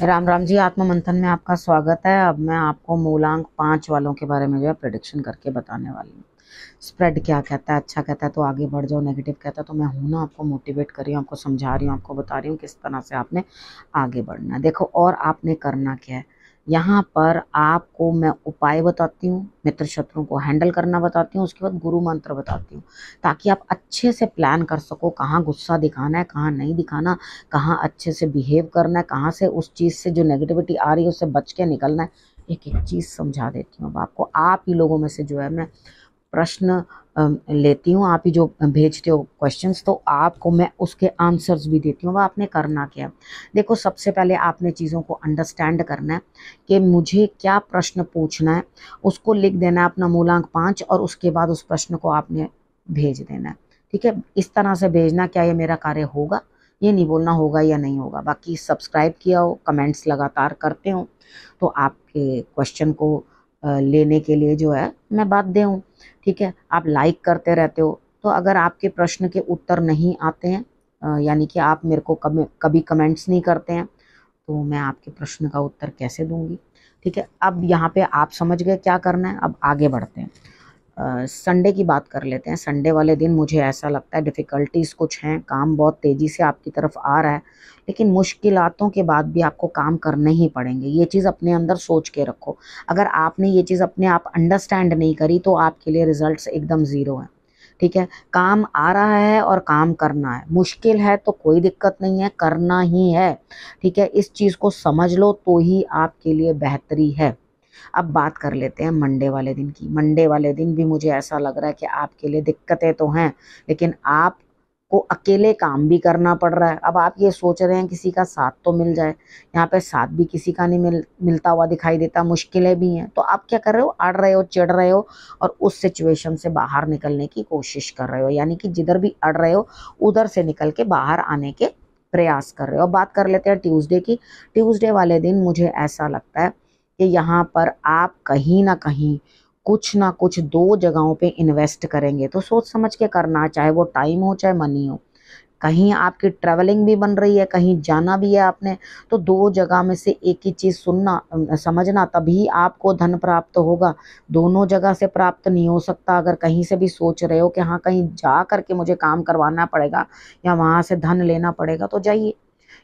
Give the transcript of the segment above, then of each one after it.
राम राम जी। आत्म मंथन में आपका स्वागत है। अब मैं आपको मूलांक 5 वालों के बारे में जो है प्रेडिक्शन करके बताने वाली हूँ। स्प्रेड क्या कहता है, अच्छा कहता है तो आगे बढ़ जाओ, नेगेटिव कहता है तो मैं हूँ ना, आपको मोटिवेट कर रही हूँ, आपको समझा रही हूँ, आपको बता रही हूँ किस तरह से आपने आगे बढ़ना है। देखो, और आपने करना क्या है, यहाँ पर आपको मैं उपाय बताती हूँ, मित्र शत्रुओं को हैंडल करना बताती हूँ, उसके बाद गुरु मंत्र बताती हूँ, ताकि आप अच्छे से प्लान कर सको कहाँ गुस्सा दिखाना है, कहाँ नहीं दिखाना, कहाँ अच्छे से बिहेव करना है, कहाँ से उस चीज़ से जो नेगेटिविटी आ रही है उससे बच के निकलना है। एक एक चीज़ समझा देती हूँ अब आपको। आप ही लोगों में से जो है मैं प्रश्न लेती हूँ, आप ही जो भेजते हो क्वेश्चंस, तो आपको मैं उसके आंसर्स भी देती हूँ। वह आपने करना क्या है, देखो, सबसे पहले आपने चीज़ों को अंडरस्टैंड करना है कि मुझे क्या प्रश्न पूछना है, उसको लिख देना है अपना मूलांक 5, और उसके बाद उस प्रश्न को आपने भेज देना है। ठीक है, इस तरह से भेजना, क्या ये मेरा कार्य होगा, ये नहीं बोलना होगा या नहीं होगा। बाकी सब्सक्राइब किया हो, कमेंट्स लगातार करते हो, तो आपके क्वेश्चन को लेने के लिए जो है मैं बाध्य हूँ। ठीक है, आप लाइक करते रहते हो, तो अगर आपके प्रश्न के उत्तर नहीं आते हैं, यानी कि आप मेरे को कभी कमेंट्स नहीं करते हैं, तो मैं आपके प्रश्न का उत्तर कैसे दूंगी। ठीक है, अब यहाँ पे आप समझ गए क्या करना है। अब आगे बढ़ते हैं। संडे की बात कर लेते हैं। संडे वाले दिन मुझे ऐसा लगता है डिफ़िकल्टीज़ कुछ हैं, काम बहुत तेज़ी से आपकी तरफ आ रहा है, लेकिन मुश्किलातों के बाद भी आपको काम करने ही पड़ेंगे। ये चीज़ अपने अंदर सोच के रखो। अगर आपने ये चीज़ अपने आप अंडरस्टैंड नहीं करी तो आपके लिए रिजल्ट्स एकदम ज़ीरो हैं। ठीक है, काम आ रहा है और काम करना है, मुश्किल है तो कोई दिक्कत नहीं है, करना ही है। ठीक है, इस चीज़ को समझ लो तो ही आपके लिए बेहतरी है। अब बात कर लेते हैं मंडे वाले दिन की। मंडे वाले दिन भी मुझे ऐसा लग रहा है कि आपके लिए दिक्कतें तो हैं, लेकिन आपको अकेले काम भी करना पड़ रहा है। अब आप ये सोच रहे हैं किसी का साथ तो मिल जाए, यहाँ पे साथ भी किसी का नहीं मिलता हुआ दिखाई देता, मुश्किलें भी हैं। तो आप क्या कर रहे हो, अड़ रहे हो, चिढ़ रहे हो, और उस सिचुएशन से बाहर निकलने की कोशिश कर रहे हो, यानी कि जिधर भी अड़ रहे हो उधर से निकल के बाहर आने के प्रयास कर रहे हो। अब बात कर लेते हैं ट्यूसडे की। ट्यूसडे वाले दिन मुझे ऐसा लगता है कि यहाँ पर आप कहीं ना कुछ दो जगहों पे इन्वेस्ट करेंगे, तो सोच समझ के करना, चाहे वो टाइम हो चाहे मनी हो। कहीं आपकी ट्रैवलिंग भी बन रही है, कहीं जाना भी है आपने, तो दो जगह में से एक ही चीज़ सुनना, समझना, तभी आपको धन प्राप्त होगा। दोनों जगह से प्राप्त नहीं हो सकता। अगर कहीं से भी सोच रहे हो कि हाँ कहीं जा करके मुझे काम करवाना पड़ेगा या वहाँ से धन लेना पड़ेगा, तो जाइए।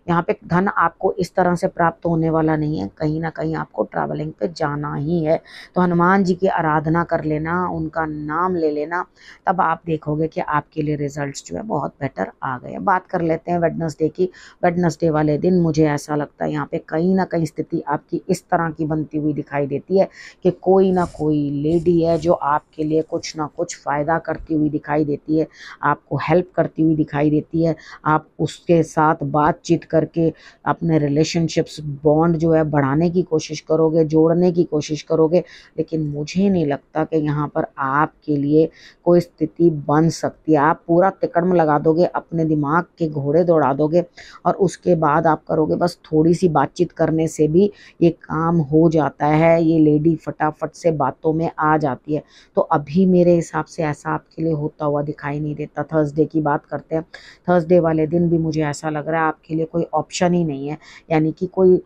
यहाँ पे धन आपको इस तरह से प्राप्त होने वाला नहीं है, कहीं ना कहीं आपको ट्रैवलिंग पे जाना ही है। तो हनुमान जी की आराधना कर लेना, उनका नाम ले लेना, तब आप देखोगे कि आपके लिए रिजल्ट्स जो है बहुत बेटर आ गए। बात कर लेते हैं वेडनेसडे की। वेडनेसडे वाले दिन मुझे ऐसा लगता है यहाँ पे कहीं ना कहीं स्थिति आपकी इस तरह की बनती हुई दिखाई देती है कि कोई ना कोई लेडी है जो आपके लिए कुछ ना कुछ फ़ायदा करती हुई दिखाई देती है, आपको हेल्प करती हुई दिखाई देती है। आप उसके साथ बातचीत करके अपने रिलेशनशिप्स, बॉन्ड जो है बढ़ाने की कोशिश करोगे, जोड़ने की कोशिश करोगे, लेकिन मुझे नहीं लगता कि यहाँ पर आपके लिए कोई स्थिति बन सकती है। आप पूरा तिकड़म लगा दोगे, अपने दिमाग के घोड़े दौड़ा दोगे, और उसके बाद आप करोगे बस थोड़ी सी बातचीत करने से भी ये काम हो जाता है। ये लेडी फटाफट से बातों में आ जाती है। तो अभी मेरे हिसाब से ऐसा आपके लिए होता हुआ दिखाई नहीं देता। थर्सडे की बात करते हैं। थर्सडे वाले दिन भी मुझे ऐसा लग रहा है आपके लिए कोई ऑप्शन ही नहीं है, यानी कि कोई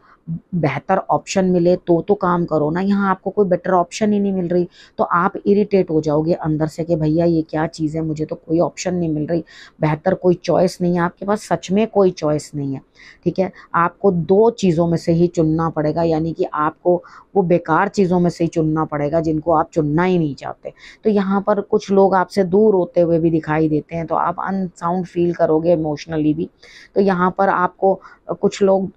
बेहतर ऑप्शन मिले तो काम करो ना। यहाँ आपको कोई बेटर ऑप्शन ही नहीं मिल रही, तो आप इरिटेट हो जाओगे अंदर से कि भैया ये क्या चीज़ है, मुझे तो कोई ऑप्शन नहीं मिल रही, बेहतर कोई चॉइस नहीं है आपके पास, सच में कोई चॉइस नहीं है। ठीक है, आपको दो चीज़ों में से ही चुनना पड़ेगा, यानी कि आपको वो बेकार चीज़ों में से ही चुनना पड़ेगा जिनको आप चुनना ही नहीं चाहते। तो यहाँ पर कुछ लोग आपसे दूर होते हुए भी दिखाई देते हैं, तो आप अनसाउंड फील करोगे इमोशनली भी। तो यहाँ पर आपको कुछ लोग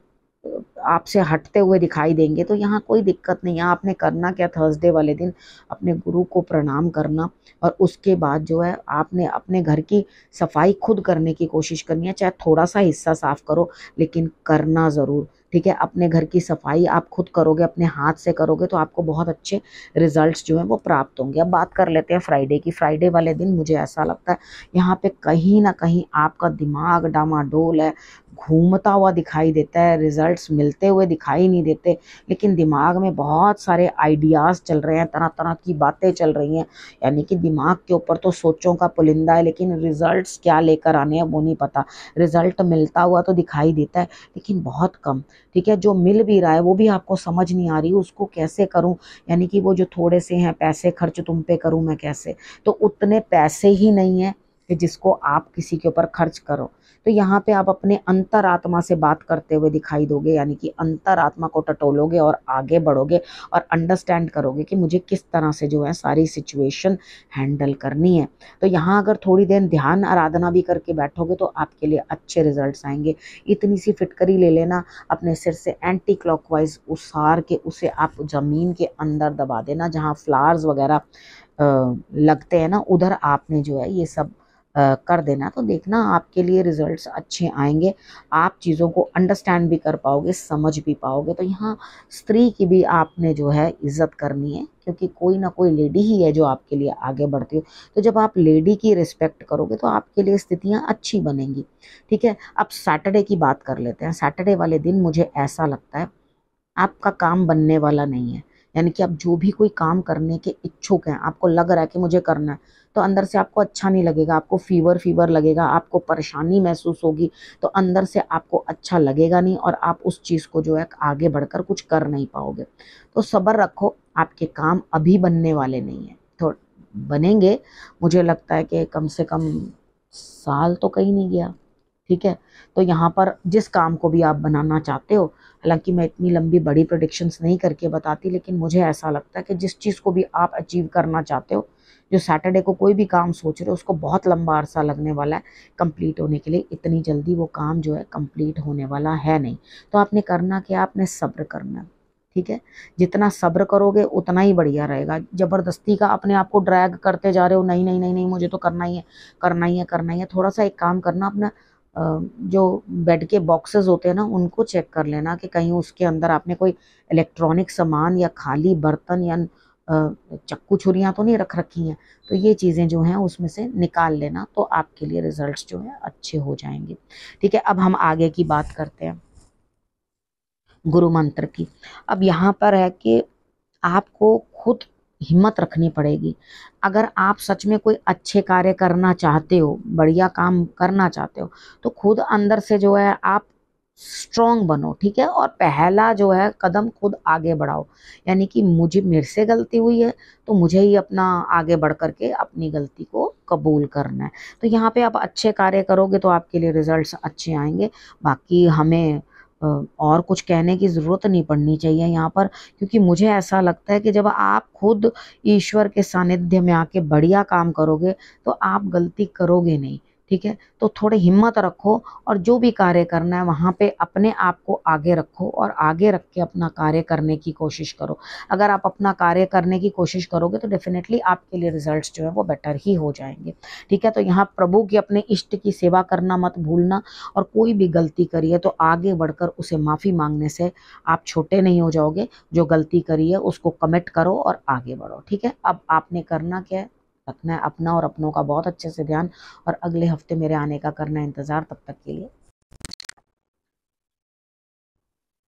आपसे हटते हुए दिखाई देंगे, तो यहाँ कोई दिक्कत नहीं है। आपने करना क्या, थर्सडे वाले दिन अपने गुरु को प्रणाम करना, और उसके बाद जो है आपने अपने घर की सफाई खुद करने की कोशिश करनी है। चाहे थोड़ा सा हिस्सा साफ करो, लेकिन करना ज़रूर। ठीक है, अपने घर की सफाई आप खुद करोगे, अपने हाथ से करोगे, तो आपको बहुत अच्छे रिजल्ट्स जो हैं वो प्राप्त होंगे। अब बात कर लेते हैं फ्राइडे की। फ्राइडे वाले दिन मुझे ऐसा लगता है यहाँ पे कहीं ना कहीं आपका दिमाग डामाडोल है, घूमता हुआ दिखाई देता है, रिजल्ट्स मिलते हुए दिखाई नहीं देते, लेकिन दिमाग में बहुत सारे आइडियाज़ चल रहे हैं, तरह तरह की बातें चल रही हैं। यानी कि दिमाग के ऊपर तो सोचों का पुलिंदा है, लेकिन रिजल्ट्स क्या लेकर आने हैं वो नहीं पता। रिजल्ट मिलता हुआ तो दिखाई देता है, लेकिन बहुत कम। ठीक है, जो मिल भी रहा है वो भी आपको समझ नहीं आ रही उसको कैसे करूं, यानी कि वो जो थोड़े से हैं पैसे खर्च तुम पे करूं मैं कैसे, तो उतने पैसे ही नहीं है कि जिसको आप किसी के ऊपर खर्च करो। तो यहाँ पे आप अपने अंतरात्मा से बात करते हुए दिखाई दोगे, यानी कि अंतरात्मा को टटोलोगे और आगे बढ़ोगे और अंडरस्टैंड करोगे कि मुझे किस तरह से जो है सारी सिचुएशन हैंडल करनी है। तो यहाँ अगर थोड़ी देर ध्यान आराधना भी करके बैठोगे तो आपके लिए अच्छे रिजल्ट्स आएंगे। इतनी सी फिटकरी ले लेना, अपने सिर से एंटी क्लॉकवाइज उसार के उसे आप ज़मीन के अंदर दबा देना, जहाँ फ्लावर्स वगैरह लगते हैं ना, उधर आपने जो है ये सब कर देना। तो देखना आपके लिए रिजल्ट्स अच्छे आएंगे, आप चीज़ों को अंडरस्टैंड भी कर पाओगे, समझ भी पाओगे। तो यहाँ स्त्री की भी आपने जो है इज्जत करनी है, क्योंकि कोई ना कोई लेडी ही है जो आपके लिए आगे बढ़ती हो। तो जब आप लेडी की रिस्पेक्ट करोगे तो आपके लिए स्थितियाँ अच्छी बनेंगी। ठीक है, अब सैटरडे की बात कर लेते हैं। सैटरडे वाले दिन मुझे ऐसा लगता है आपका काम बनने वाला नहीं है, यानी कि आप जो भी कोई काम करने के इच्छुक हैं, आपको लग रहा है कि मुझे करना है, तो अंदर से आपको अच्छा नहीं लगेगा, आपको फीवर फीवर लगेगा, आपको परेशानी महसूस होगी, तो अंदर से आपको अच्छा लगेगा नहीं और आप उस चीज़ को जो है आगे बढ़कर कुछ कर नहीं पाओगे। तो सब्र रखो, आपके काम अभी बनने वाले नहीं हैं, तो बनेंगे। मुझे लगता है कि कम से कम साल तो कहीं नहीं गया। ठीक है, तो यहाँ पर जिस काम को भी आप बनाना चाहते हो, हालांकि मैं इतनी लंबी बड़ी प्रेडिक्शंस नहीं करके बताती, लेकिन मुझे ऐसा लगता है कि जिस चीज़ को भी आप अचीव करना चाहते हो, जो सैटरडे को कोई भी काम सोच रहे हो, उसको बहुत लंबा अरसा लगने वाला है कंप्लीट होने के लिए। इतनी जल्दी वो काम जो है कंप्लीट होने वाला है नहीं। तो आपने करना क्या, आपने सब्र करना है। ठीक है, जितना सब्र करोगे उतना ही बढ़िया रहेगा। ज़बरदस्ती का अपने आप को ड्रैग करते जा रहे हो, नहीं नहीं नहीं नहीं मुझे तो करना ही है, करना ही है, करना ही है। थोड़ा सा एक काम करना, अपना जो बेड के बॉक्सेस होते हैं ना, उनको चेक कर लेना कि कहीं उसके अंदर आपने कोई इलेक्ट्रॉनिक सामान या खाली बर्तन या चक्कू छुरियाँ तो नहीं रख रखी हैं। तो ये चीज़ें जो हैं उसमें से निकाल लेना, तो आपके लिए रिजल्ट्स जो हैं अच्छे हो जाएंगे। ठीक है, अब हम आगे की बात करते हैं गुरु मंत्र की। अब यहाँ पर है कि आपको खुद हिम्मत रखनी पड़ेगी। अगर आप सच में कोई अच्छे कार्य करना चाहते हो, बढ़िया काम करना चाहते हो, तो खुद अंदर से जो है आप स्ट्रॉन्ग बनो। ठीक है, और पहला जो है कदम खुद आगे बढ़ाओ, यानी कि मेरे से गलती हुई है तो मुझे ही अपना आगे बढ़ करके अपनी गलती को कबूल करना है। तो यहाँ पे आप अच्छे कार्य करोगे तो आपके लिए रिजल्ट्स अच्छे आएंगे। बाकी हमें और कुछ कहने की ज़रूरत नहीं पड़नी चाहिए यहाँ पर, क्योंकि मुझे ऐसा लगता है कि जब आप खुद ईश्वर के सानिध्य में आके बढ़िया काम करोगे तो आप गलती करोगे नहीं। ठीक है, तो थोड़ी हिम्मत रखो और जो भी कार्य करना है वहाँ पे अपने आप को आगे रखो और आगे रख के अपना कार्य करने की कोशिश करो। अगर आप अपना कार्य करने की कोशिश करोगे तो डेफिनेटली आपके लिए रिजल्ट्स जो है वो बेटर ही हो जाएंगे। ठीक है, तो यहाँ प्रभु की, अपने इष्ट की सेवा करना मत भूलना, और कोई भी गलती करी है तो आगे बढ़कर उसे माफ़ी मांगने से आप छोटे नहीं हो जाओगे। जो गलती करी है उसको कमिट करो और आगे बढ़ो। ठीक है, अब आपने करना क्या है, रखना है अपना और अपनों का बहुत अच्छे से ध्यान, और अगले हफ्ते मेरे आने का करना है इंतज़ार। तब तक के लिए